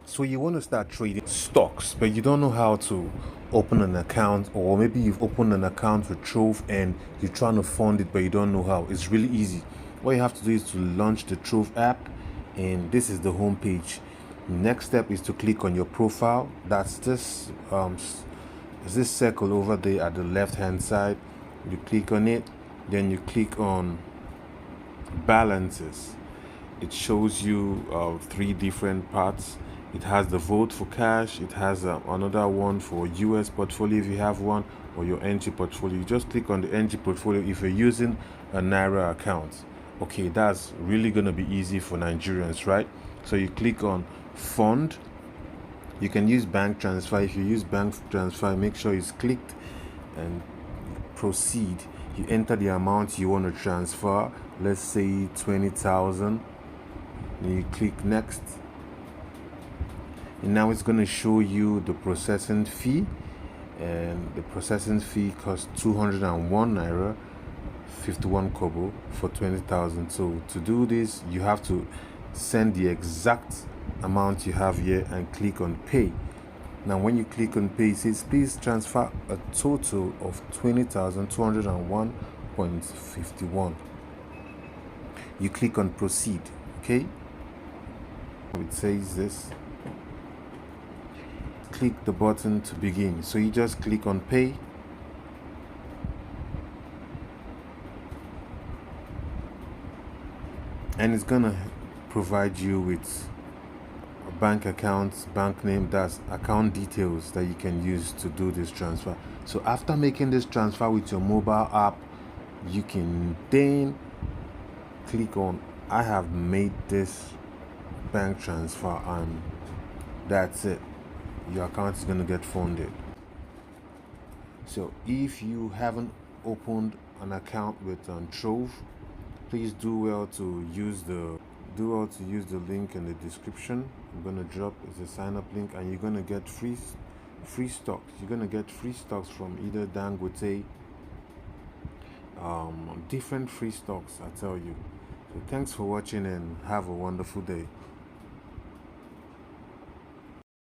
So you want to start trading stocks, but you don't know how to open an account, or maybe you've opened an account with Trove and you're trying to fund it, but you don't know how. It's really easy. What you have to do is to launch the Trove app, and this is the home page. Next step is to click on your profile. That's this circle over there at the left hand side. You click on it, then you click on balances. It shows you three different parts. It has the vote for cash, it has another one for US portfolio if you have one, or your NG portfolio. You just click on the NG portfolio if you're using a Naira account. Okay, that's really gonna be easy for Nigerians, right? So you click on fund. You can use bank transfer. If you use bank transfer, make sure it's clicked and proceed. You enter the amount you want to transfer, let's say 20,000. Then you click next, and now it's going to show you the processing fee, and the processing fee costs 201 naira 51 kobo for 20,000. So to do this, you have to send the exact amount you have here and click on pay. Now when you click on pay, it says please transfer a total of 20,201.51. You click on proceed. Okay, it says this, click the button to begin. So you just click on pay, and it's gonna provide you with a bank account, bank name, that's account details that you can use to do this transfer. So after making this transfer with your mobile app, you can then click on I have made this bank transfer, and that's it. Your account is going to get funded. So if you haven't opened an account with Trove, please do well to use the link in the description. I'm going to drop as a sign up link, and you're going to get free stocks. You're going to get free stocks from either Dangote, different free stocks, I tell you. So thanks for watching and have a wonderful day.